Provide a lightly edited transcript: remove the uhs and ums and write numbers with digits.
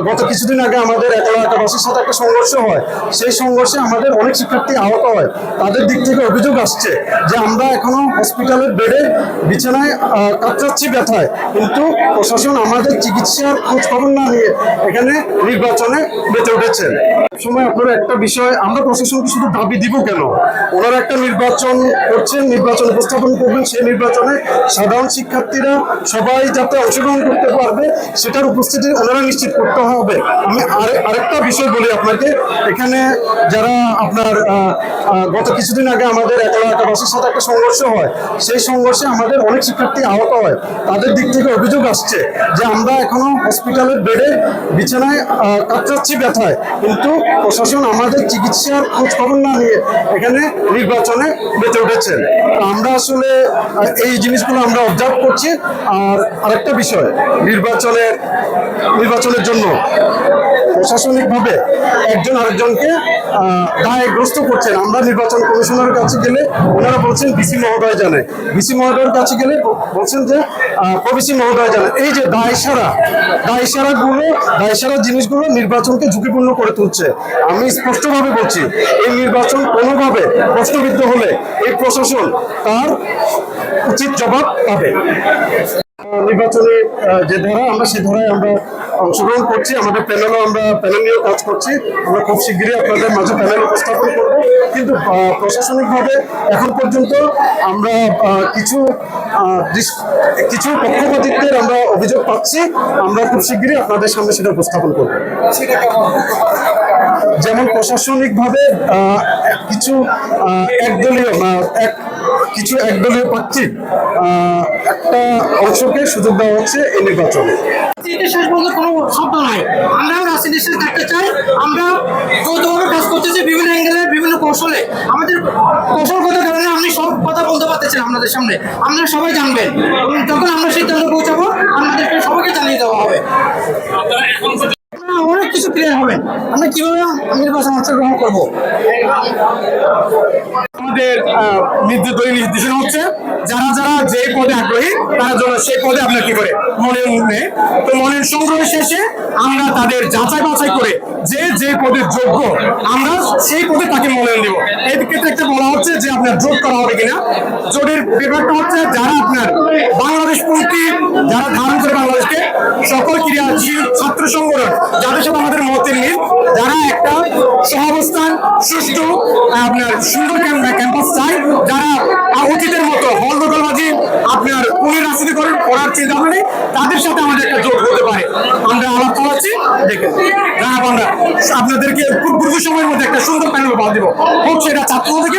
গত কিছুদিন আগে আমাদের এলাকাবাসীর সাথে একটা সংঘর্ষ হয়। সেই সংঘর্ষে আমাদের অনেক শিক্ষার্থী আহত হয়। তাদের দিক থেকে অভিযোগ আসছে যে আমরা এখনো হসপিটালের বেডে বিছানায় কাতরাচ্ছি ব্যথায়, কিন্তু প্রশাসন আমাদের চিকিৎসার খোঁজ খবর না নিয়ে এখানে নির্বাচনে মেতে উঠেছেন। সময় আপনার একটা বিষয়, আমরা প্রশাসনকে শুধু দাবি দিব কেন? ওনারা একটা নির্বাচন করছেন, নির্বাচন উপস্থাপন করবেন, সেই নির্বাচনে সাধারণ শিক্ষার্থীরা সবাই যাতে অংশগ্রহণ করতে পারবে সেটার উপস্থিতি ওনারা নিশ্চিত করতে হবে। আমি আরেকটা বিষয় বলি আপনাকে, এখানে যারা আপনার গত কিছুদিন আগে আমাদের এলাকাবাসীর সাথে একটা সংঘর্ষ হয়। সেই সংঘর্ষে আমাদের অনেক শিক্ষার্থী আহত হয়। তাদের দিক থেকে অভিযোগ আসছে যে আমরা এখনো হসপিটালের বেডে বিছানায় কাতরাচ্ছি ব্যথায়, কিন্তু প্রশাসন আমাদের চিকিৎসার খোঁজ খবর না নিয়ে এখানে নির্বাচনে মেতে উঠেছেন। আমরা আসলে এই জিনিসগুলো আমরা অবজার্ভ করছি। আর আরেকটা বিষয়, নির্বাচনের জন্য প্রশাসনিকভাবে একজন আরেকজনকে দায়গ্রস্ত করছেন। আমরা নির্বাচন কমিশনারের কাছে গেলে ওনারা বলছেন ডিসি মহোদয় জানে, ডিসি মহোদয়ের কাছে গেলে বলছেন যে প্রভিসি মহোদয় জানে। এই যে দায়সারা জিনিসগুলো নির্বাচনকে ঝুঁকিপূর্ণ করে তুলছে। আমি স্পষ্টভাবে বলছি, এই নির্বাচন কোনোভাবে প্রশ্নবিদ্ধ হলে এই প্রশাসন তার উচিত জবাব পাবে। নির্বাচনে যে ধারা, আমরা সেই ধারায় আমরা অংশগ্রহণ করছি। আমাদের প্যানেল নিয়েও কাজ করছি। আমরা খুব শীঘ্রই আপনাদের মাঝে প্যানেল উপস্থাপন করব। কিন্তু প্রশাসনিকভাবে এখন পর্যন্ত আমরা কিছু পক্ষপাতিত্বের আমরা অভিযোগ পাচ্ছি। আমরা খুব শীঘ্রই আপনাদের সামনে সেটা উপস্থাপন করব। যেমন প্রশাসনিকভাবে কিছু একদলীয় প্রার্থী একটা অংশকে সুযোগ দেওয়া হচ্ছে এই নির্বাচনে। শেষ পর্যন্ত কোনো শব্দ নাই। আমরাও রাজনীতির সাথে থাকতে চাই। আমরা যৌথভাবে কাজ করতেছি বিভিন্ন অ্যাঙ্গেলে, বিভিন্ন কৌশলে। আমাদের কৌশলগত কারণে আমি সব কথা বলতে পারতেছি আপনাদের সামনে। আপনারা সবাই জানবেন, যখন আমরা সিদ্ধান্ত পৌঁছাবো আমাদেরকে সবাইকে জানিয়ে দেওয়া হবে। অনেক কিছু ক্লিয়ার হবে আমরা কিভাবে নির্বাচন অংশগ্রহণ করবো। আমাদের নির্দেশনা হচ্ছে যারা যে পদে আগ্রহী তারা জন্য সেই পদে আপনার কি করে মনের সংগ্রহ শেষে আমরা তাদের যাচাই বাছাই করে যে পদের যোগ্য আমরা সেই পদে তাকে মনোনয়ন দিব। এই ক্ষেত্রে একটা বলা হচ্ছে যে আপনার জোট করা হবে কিনা। জোটের ব্যাপারটা হচ্ছে যারা আপনার বাংলাদেশপন্থী, যারা ধারণ করে বাংলাদেশকে, সকল ক্রিয়াশীল ছাত্র সংগঠন যাদের সাথে আমাদের মতের মিল, যারা একটা সহাবস্থান সুষ্ঠু আপনার সুন্দর ক্যাম্পাস চাই, যারা অতীতের মতো হলদখলবাজি আপনার রাজনীতি করার চিন্তা ভাবনা, তাদের সাথে আমাদের একটা জোট হতে পারে। আমরা আলাপ চালাচ্ছি, দেখেন আমরা আপনাদেরকে খুব দ্রুত সময়ের মধ্যে একটা সুন্দর প্যানেল বাদ দিব। হোক সেটা ছাত্র থেকে